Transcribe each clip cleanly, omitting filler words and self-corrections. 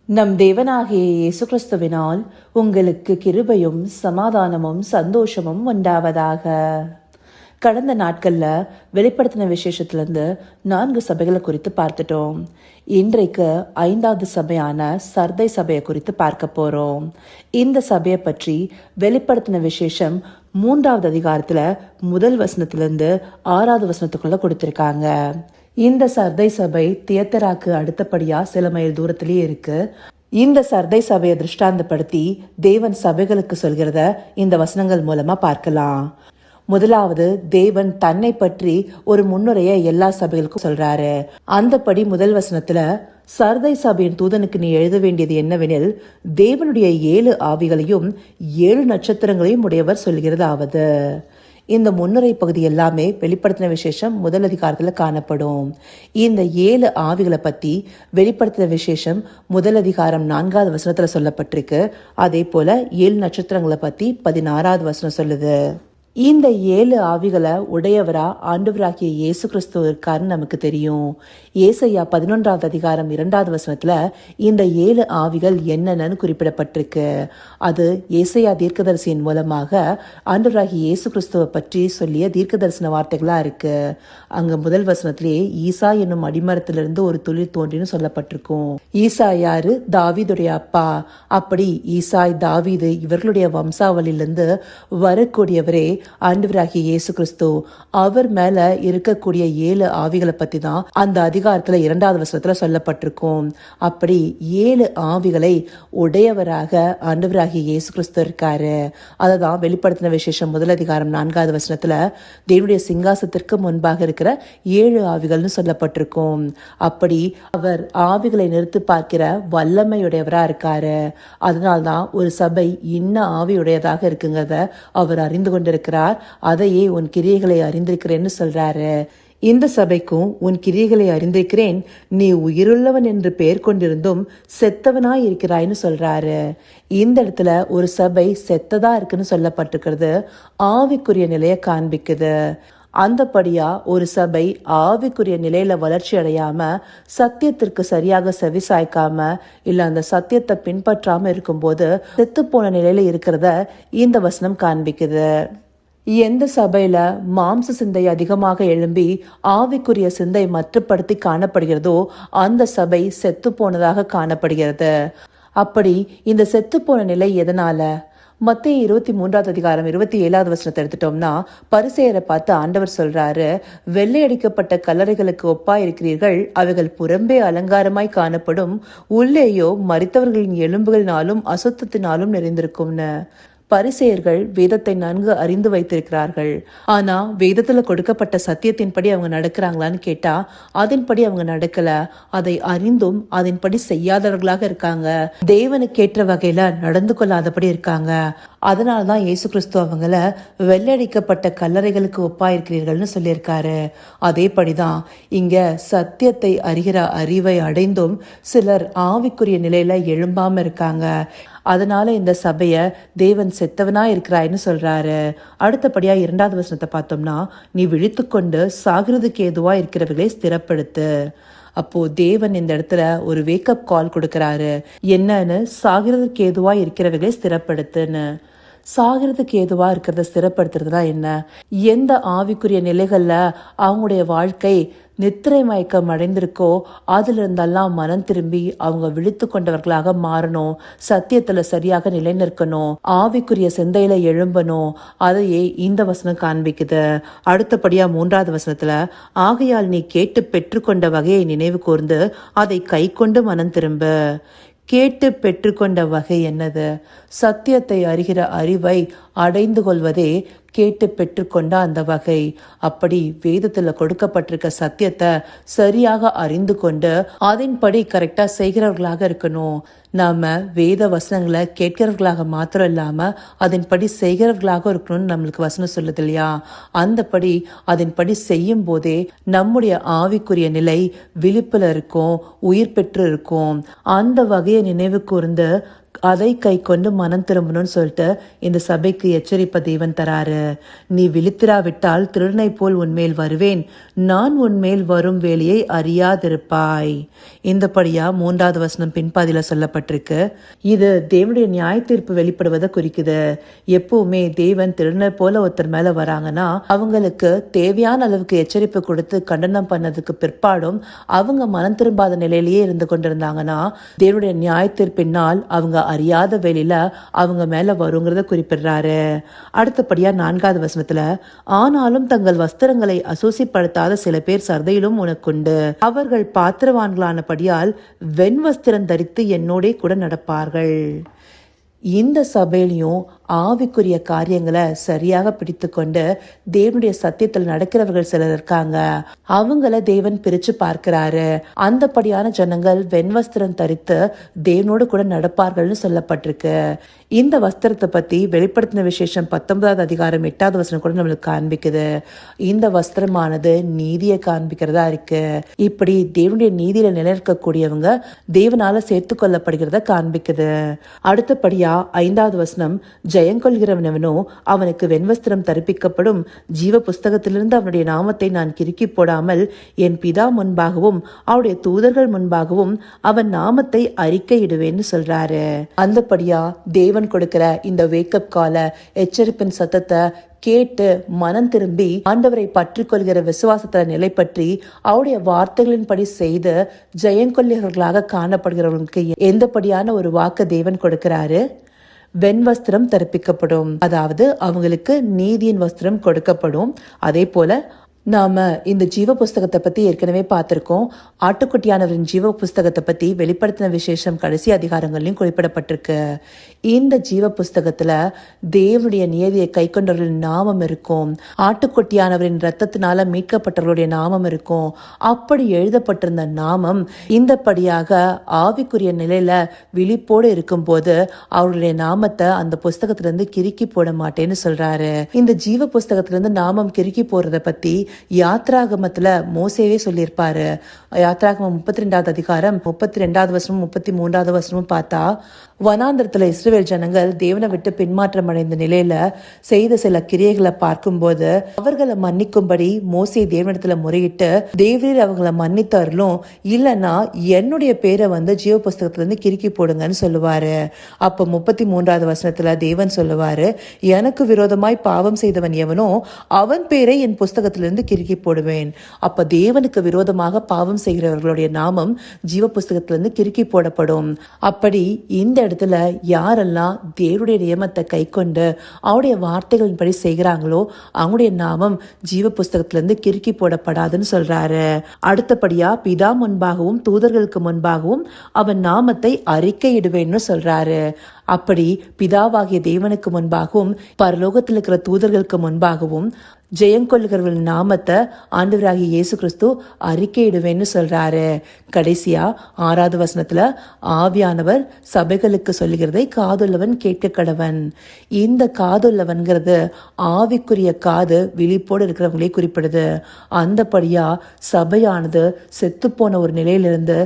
நம் தேவனாகிய இயேசு கிறிஸ்துவினால் உங்களுக்கு கிருபையும் சமாதானமும் சந்தோஷமும் உண்டாவதாக. கடந்த நாட்கள்ல வெளிப்படுத்தின விசேஷத்திலிருந்து 4 சபைகளை குறித்து பார்த்துட்டோம். இன்றைக்கு 5வது சபையான சர்தை சபையை குறித்து பார்க்க போறோம். இந்த சபையை பற்றி வெளிப்படுத்தின விசேஷம் 3வது அதிகாரத்துல 1 வசனத்திலிருந்து 6வது வசனத்துக்குள்ள கொடுத்திருக்காங்க. இந்த சர்தை சபை தியத்தராக்கு அடுத்தபடியா சில மைல் தூரத்திலேயே இருக்கு. இந்த சர்தை சபையை திருஷ்டாந்தப்படுத்தி தேவன் சபைகளுக்கு சொல்கிறத இந்த வசனங்கள் மூலமா பார்க்கலாம். முதலாவது, தேவன் தன்னை பற்றி ஒரு முன்னுரையை எல்லா சபைகளுக்கும் சொல்றாரு. அந்தபடி 1 வசனத்துல, சர்தை சபையின் தூதனுக்கு நீ எழுத வேண்டியது என்னவெனில், தேவனுடைய 7 ஆவிகளையும் 7 நட்சத்திரங்களையும் உடையவர் சொல்கிறதாவது. இந்த முன்னுரை பகுதி எல்லாமே வெளிப்படுத்தின விசேஷம் 1 அதிகாரத்துல காணப்படும். இந்த 7 ஆவிகளை பத்தி வெளிப்படுத்தின விசேஷம் 1 அதிகாரம் 4வது வசனத்துல சொல்லப்பட்டிருக்கு. அதே போல 7 நட்சத்திரங்களை பத்தி 16வது வசனம் சொல்லுது. இந்த 7 ஆவிகளை உடையவரா ஆண்டவராகிய இயேசு கிறிஸ்து இருக்காருன்னு நமக்கு தெரியும். ஏசாயா 11வது அதிகாரம் 2வது வசனத்துல இந்த 7 ஆவிகள் என்னென்னு குறிப்பிடப்பட்டிருக்கு. அது ஏசாயா தீர்க்கதரிசியின் மூலமாக ஆண்டவராகிய இயேசு கிறிஸ்துவை பற்றி சொல்லிய தீர்க்கதரிசன வார்த்தைகளா இருக்கு. அங்க 1 வசனத்திலேயே ஈசா என்னும் அடிமரத்திலிருந்து ஒரு துளிர் தோன்றின்னு சொல்லப்பட்டிருக்கும். ஈசா யாரு? தாவீதுடைய அப்பா. அப்படி ஈசாய், தாவீது இவர்களுடைய வம்சாவளியிலிருந்து வரக்கூடியவரே ஆண்டவராகிய இயேசு கிறிஸ்து. அவர் மேல இருக்கக்கூடிய 7 ஆவிகளை பத்தி தான் அந்த அதிகாரத்துல 2வது வசனத்துல சொல்லப்பட்டிருக்கும். அப்படி 7 ஆவிகளை உடையவராக ஆண்டவராகிய இயேசு கிறிஸ்து இருக்காரு. அததான் வெளிப்படுத்தின விசேஷம் 1 அதிகாரம் 4வது வசனத்துல தேவனுடைய சிங்காசத்திற்கு முன்பாக இருக்கிற 7 ஆவிகள்னு சொல்லப்பட்டிருக்கும். அப்படி அவர் ஆவிகளை நிறுத்தி பார்க்கிற வல்லமையுடையவரா இருக்காரு. அதனால்தான் ஒரு சபை இன்ன ஆவியுடையதாக இருக்குங்கிறத அவர் அறிந்து கொண்டிருக்கிறார். அதையே உன் கிரியைகளை அறிந்திருக்கிறேன்னு சொல்றாரு. இந்த சபைக்கும் உன் கிரியைகளை அறிந்திருக்கிறேன், நீ உயிருள்ளவன் என்று பெயர் கொண்டிருந்தும் செத்தவனாய் இருக்கிறாய்னு சொல்றாரு. இந்த இடத்துல ஒரு சபை செத்ததா இருக்குன்னு சொல்லப்பட்டிருக்கிறது ஆவிக்குரிய நிலையை காண்பிக்குது. அந்தபடியா ஒரு சபை ஆவிக்குரிய நிலையில வளர்ச்சி அடையாம, சத்தியத்திற்கு சரியாக செவி சாய்க்காம, இல்ல அந்த சத்தியத்தை பின்பற்றாம இருக்கும்போது செத்து போன நிலையில இருக்கிறத இந்த வசனம் காண்பிக்குது. எந்த சபையில மாம்ச சிந்தை அதிகமாக எழும்பி ஆவிக்குரிய சிந்தை மட்டுப்படுத்தி காணப்படுகிறதோ அந்த சபை செத்து போனதாக காணப்படுகிறது. அப்படி இந்த செத்து போன நிலை எதனால? மத்தேயு 23வது அதிகாரம் 27வது வசனத்தை எடுத்துட்டோம்னா, பரிசேயரை பார்த்து ஆண்டவர் சொல்றாரு, வெள்ளையடிக்கப்பட்ட கல்லறைகளுக்கு ஒப்பாய் இருக்கிறீர்கள், அவைகள் புறம்பே அலங்காரமாய் காணப்படும், உள்ளேயோ மரித்தவர்களின் எலும்புகளினாலும் அசுத்தத்தினாலும் நிறைந்திருக்கும்னு. பரிசேயர்கள் வேதத்தை நன்கு அறிந்து வைத்திருக்கிறார்கள். ஆனா வேதத்துல கொடுக்கப்பட்ட சத்தியத்தின்படி அவங்க நடக்கிறாங்களான்னு கேட்டா அதன்படி அவங்க நடக்கல. அதை அறிந்தும் அதன்படி செய்யாதவர்களாக இருக்காங்க. தேவனுக்கு ஏற்ற வகையில நடந்து கொள்ளாதபடி இருக்காங்க. அதனாலதான் இயேசு கிறிஸ்து அவங்கள வெள்ளடிக்கப்பட்ட கல்லறைகளுக்கு ஒப்பாயிருக்கிறீர்கள்னு சொல்லியிருக்காரு. அதேபடிதான் இங்க சத்தியத்தை அறிகிற அறிவை அடைந்தும் சிலர் ஆவிக்குரிய நிலையில எழும்பாம இருக்காங்க. அதனால இந்த சபைய தேவன் செத்தவனா இருக்கிறாய்னு சொல்றாரு. அடுத்தபடியா 2வது வசனத்தை பார்த்தோம்னா, நீ விழித்துக்கொண்டு சாகிறதுக்கு ஏதுவா இருக்கிறவர்களை ஸ்திரப்படுத்து. அப்போ தேவன் இந்த இடத்துல ஒரு வேக்கப் கால் கொடுக்கிறாரு. என்னன்னு? சாகிறதுக்கு ஏதுவா இருக்கிறவர்களை ஸ்திரப்படுத்துன்னு. சாகிறதுக்கு ஏதுவா இருக்கிறத ஸ்திரப்படுத்துறதுனா என்ன? எந்த ஆவிக்குரிய நிலைகள்ல அவங்களுடைய வாழ்க்கை நித்திரை மயக்கம் அடைந்திருக்கோ அதுல இருந்தெல்லாம் மனம் திரும்பி அவங்க விழித்து கொண்டவர்களாக மாறணும். சத்தியத்துல சரியாக நிலை நிற்கணும். ஆவிக்குரிய சிந்தையில எழும்பணும். அதையே இந்த வசனம் காண்பிக்குது. அடுத்தபடியா 3வது வசனத்துல, ஆகையால் நீ கேட்டு பெற்றுக்கொண்ட வகையை நினைவு கூர்ந்து அதை கை கொண்டு மனம் திரும்ப. கேட்டு பெற்றுக்கொண்ட வகை என்னது? சத்தியத்தை அறிகிற அறிவை அடைந்து கொள்வதே கேட்டு பெற்றுக்கொண்ட அந்த வகை. அப்படி வேதத்துல கொடுக்கப்பட்டிருக்க சத்தியத்தை சரியாக அறிந்து கொண்டு அதன்படி கரெக்டா செய்கிறவர்களாக இருக்கணும். நாம வேத வசனங்களை கேட்கிறவர்களாக மாத்திரம் இல்லாம அதன்படி செய்கிறவர்களாக இருக்கணும்னு நம்மளுக்கு வசனம் சொல்லுது இல்லையா? அந்தபடி அதன்படி செய்யும் போதே நம்முடைய ஆவிக்குரிய நிலை விழிப்புல இருக்கும், உயிர் பெற்று இருக்கும். அந்த வகையை நினைவு கூர்ந்து அதை கை கொண்டு மனம் திரும்பணும்னு சொல்லிட்டு இந்த சபைக்கு எச்சரிப்பை தேவன் தராரு. நீ விழித்திராவிட்டால் திருடனை போல் உன்மேல் வருவேன், நான் உன்மேல் வரும் வேலையை அறியாதிருப்பாய். இந்தபடியா 3வது வசனம் பின்பாதியில சொல்லப்பட்டிருக்கு. இது தேவனுடைய நியாய தீர்ப்பு வெளிப்படுவதை குறிக்குது. எப்பவுமே தேவன் திருடனை போல ஒருத்தர் மேல வராங்கன்னா அவங்களுக்கு தேவையான அளவுக்கு எச்சரிப்பு கொடுத்து கண்டனம் பண்ணதுக்கு பிற்பாடும் அவங்க மனம் திரும்பாத நிலையிலேயே இருந்து கொண்டிருந்தாங்கன்னா தேவனுடைய நியாய தீர்ப்பினால் அவங்க அறியாத வேலையில அவங்க மேல வருங்கிறத குறிப்பிடுறாரு. அடுத்தபடியா 4வது வசனத்துல, ஆனாலும் தங்கள் வஸ்திரங்களை அசூசிப்படுத்தாத சில பேர் சர்தையிலும் உனக்குண்டு, அவர்கள் பாத்திரவான்களானபடியால் வெண் வஸ்திரம் தரித்து என்னோடே கூட நடப்பார்கள். இந்த சபையிலையும் ஆவிக்குரிய காரியங்களை சரியாக பிடித்து கொண்டு தேவனுடைய சத்தியத்தில் நடக்கிறவர்கள் சிலர் இருக்காங்க. அவங்கள தேவன் பிரிச்சு பார்க்கிறாரு. அந்தபடியான ஜனங்கள் வெண்வஸ்திரம் தரித்து தேவனோடு கூட நடப்பார்கள்னு சொல்லப்பட்டிருக்கு. இந்த வஸ்திரத்தை பத்தி வெளிப்படுத்தின விசேஷம் 19வது அதிகாரம் 8வது வசனம் கூட நம்மளுக்கு காண்பிக்குது. இந்த வஸ்திரமானது நீதியை காண்பிக்கிறதா இருக்கு. இப்படி தேவனுடைய நீதியில நிலைநிற்கக்கூடியவங்க தேவனால சேர்த்து கொள்ளப்படுகிறத காண்பிக்குது. அடுத்தபடியா 5வது வசனம், ஜெயங்கொள்கிறவனவனோ அவனுக்கு வெண்வஸ்திரம் தரிப்பிக்கப்படும், ஜீவ புஸ்தகத்திலிருந்து அவனுடைய நாமத்தை நான் கிறுக்கி போடாமல் என் பிதா முன்பாகவும் அவருடைய தூதர்கள் முன்பாகவும் அவன் நாமத்தை அறிக்கையிடுவேன்னு சொல்றாரு. அந்தபடியா தேவன் கொடுக்கிற இந்த வேக்கப் கால எச்சரிப்பின் சத்தத்தை கேட்டு மனம் திரும்பி ஆண்டவரை பற்றி கொள்கிற விசுவாசத்துல நிலை பற்றி அவருடைய வார்த்தைகளின்படி செய்து ஜெயங்கொள்ளியவர்களாக காணப்படுகிறவர்களுக்கு எந்தபடியான ஒரு வாக்கு தேவன் கொடுக்கிறாரு? வெண்வஸ்திரம் தரிப்பிக்கப்படும், அதாவது அவங்களுக்கு நீதியின் வஸ்திரம் கொடுக்கப்படும். அதே போல நாம இந்த ஜீவ புஸ்தகத்தை பத்தி ஏற்கனவே பார்த்திருக்கோம். ஆட்டுக்குட்டியானவரின் ஜீவ புஸ்தகத்தை பத்தி வெளிப்படுத்தின விசேஷம் கடைசி அதிகாரங்களையும் குறிப்பிடப்பட்டிருக்கு. இந்த ஜீவ புஸ்தகத்துல தேவனுடைய நியதியை கை கொண்டவர்களின் நாமம் இருக்கும். ஆட்டுக்குட்டியானவரின் ரத்தத்தினால மீட்கப்பட்டவர்களுடைய நாமம் இருக்கும். அப்படி எழுதப்பட்டிருந்த நாமம் இந்தபடியாக ஆவிக்குரிய நிலையில விழிப்போடு இருக்கும் போது அவருடைய நாமத்தை அந்த புஸ்தகத்திலிருந்து கிறுக்கி போட மாட்டேன்னு சொல்றாரு. இந்த ஜீவ புஸ்தகத்திலிருந்து நாமம் கிறுக்கி போறத பத்தி யாத்ராகமத்துல மோசேவே சொல்லியிருப்பாரு. யாத்ராகமம் 32வது அதிகாரம் 32வது வசனமும் 33வது வசனமும் பார்த்தா, வனாந்திரத்துல இஸ்ரவேல் ஜனங்கள் தேவனை விட்டு பின்மாற்றம் அடைந்த நிலையில செய்த சில கிரியைகளை பார்க்கும்போது அவர்களை மன்னிக்கும்படி மோசே தேவனிடத்துல முறையிட்டு, தேவரீர் அவங்களை மன்னித்தார்களும் இல்லைன்னா என்னுடைய பேரை ஜீவ புஸ்தகத்துல இருந்து கிறுக்கி போடுங்கன்னு சொல்லுவாரு. அப்ப 33வது வசனத்துல தேவன் சொல்லுவாரு, எனக்கு விரோதமாய் பாவம் செய்தவன் எவனோ அவன் பேரை என் புஸ்தகத்திலிருந்து கிறுக்கி போடுவேன். அப்ப தேவனுக்கு விரோதமாக பாவம் செய்கிறவர்களுடைய நாமம் ஜீவ புஸ்தகத்திலிருந்து கிறுக்கி போடப்படும். அப்படி இந்த இடத்துல யாரெல்லாம் தேவனுடைய நியமத்தை கை கொண்டு அவருடைய வார்த்தைகளின்படி செய்கிறாங்களோ அவங்களுடைய நாமம் ஜீவ புஸ்தகத்திலிருந்து கிறுக்கி போடப்படாதுன்னு சொல்றாரு. அடுத்தபடியா பிதா முன்பாகவும் தூதர்களுக்கு முன்பாகவும் அவன் நாமத்தை அறிக்கையிடுவேன்னு சொல்றாரு. அப்படி பிதாவாகிய தேவனுக்கு முன்பாகவும் பரலோகத்தில் இருக்கிற தூதர்களுக்கு முன்பாகவும் ஜெயங்கொள்ளுகிறவர்கள் நாமத்தை ஆண்டவராகிய இயேசு கிறிஸ்து அறிக்கையிடுவேன்னு சொல்றாரு. கடைசியா 6வது வசனத்துல, ஆவியானவர் சபைகளுக்கு சொல்லுகிறதை காதுள்ளவன் கேட்க கடவன். இந்த காதுள்ளவன்கிறது ஆவிக்குரிய காது விழிப்போடு இருக்கிறவங்களே குறிப்பிடுது. அந்தபடியா சபையானது செத்து போன ஒரு நிலையிலிருந்து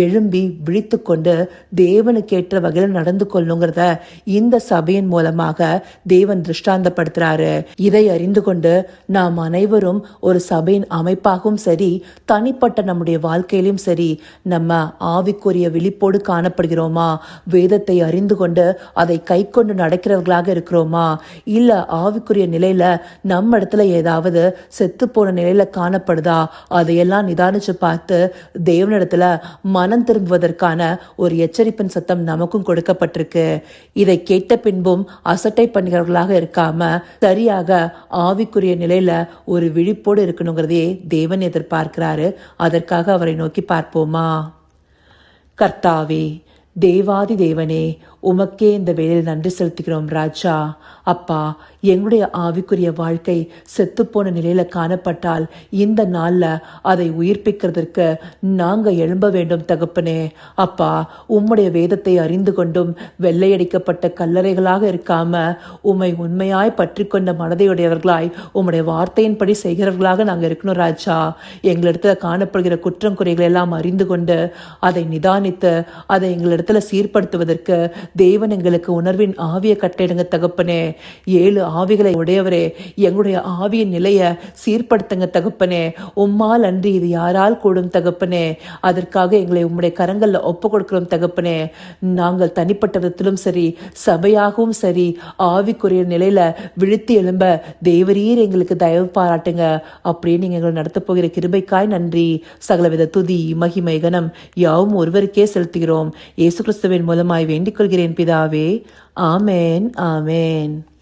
எழும்பி விழித்து கொண்டு தேவனுக்கு ஏற்ற வகையில் நடந்து கொள்ளுங்கிறத இந்த சபையின் மூலமாக தேவன் திருஷ்டாந்தப்படுத்துறாரு. இதை அறிந்து கொண்டு நாம் அனைவரும் ஒரு சபையின் அமைப்பாகவும் சரி, தனிப்பட்ட நம்முடைய வாழ்க்கையிலும் சரி, நம்ம ஆவிக்குரிய விழிப்போடு காணப்படுகிறோமா? வேதத்தை அறிந்து கொண்டு அதை கை கொண்டு நடக்கிறவர்களாக இருக்கிறோமா? இல்ல ஆவிக்குரிய நிலையில நம்ம இடத்துல ஏதாவது செத்து போன நிலையில காணப்படுதா? அதையெல்லாம் நிதானிச்சு பார்த்து தேவனிடத்துல மனம் திரும்புவதற்கான ஒரு எச்சரிப்பின் சத்தம் நமக்கும் கொடுக்கப்பட்டிருக்கு. இதை கேட்ட பின்பும் அசட்டை பண்ணுகிறவர்களாக இருக்காம சரியாக ஆவிக்குரிய நிலையில ஒரு விழிப்போடு இருக்கணுங்கிறதையே தேவன் எதிர்பார்க்கிறாரு. அதற்காக அவரை நோக்கி பார்ப்போமா? கர்த்தாவே, தேவாதி தேவனே, உமக்கே இந்த வேளையில் நன்றி செலுத்துகிறோம் ராஜா. அப்பா, எங்களுடைய ஆவிக்குரிய வாழ்க்கை செத்துப்போன நிலையில காணப்பட்டால் இந்த நாள்ல அதை உயிர்ப்பிக்கிறதுக்கு நாங்க எழும்ப வேண்டும் தகப்பனே. அப்பா, உம்முடைய வேதத்தை அறிந்து கொண்டும் வெள்ளையடிக்கப்பட்ட கல்லறைகளாக இருக்காம உம்மை உண்மையாய் பற்றி கொண்ட மனதையுடையவர்களாய் உம்முடைய வார்த்தையின்படி செய்கிறவர்களாக நாங்க இருக்கணும் ராஜா. எங்களிடத்துல காணப்படுகிற குற்றம் குறைகளை எல்லாம் அறிந்து கொண்டு அதை நிதானித்து அதை எங்களிடத்துல சீர்படுத்துவதற்கு தேவன் எங்களுக்கு உணர்வின் ஆவியை கட்டளையிடுங்க தகப்பனே. 7 ஆவிகளை உடையவரே, எங்களுடைய ஆவியின் நிலையை சீர்படுத்துங்க தகப்பனே. உம்மால் அன்றி இது யாரால் கூடும் தகப்பனே. அதற்காக எங்களை உம்முடைய கரங்கள்ல ஒப்பு கொடுக்கிறோம் தகப்பனே. நாங்கள் தனிப்பட்ட விதத்திலும் சரி, சபையாகவும் சரி, ஆவிக்குரிய நிலையில விழித்து எழும்ப தேவரீர் எங்களுக்கு தயவு பாராட்டுங்க. அப்படியே நீங்க எங்களை நடத்த போகிற கிருபைக்காய் நன்றி. சகலவித துதி மகிமை கனம் யாவும் ஒருவருக்கே செலுத்துகிறோம். இயேசு கிறிஸ்துவின் மூலமாய் வேண்டிக் கொள்கிறேன் பிதாவே. ஆமேன், ஆமேன்.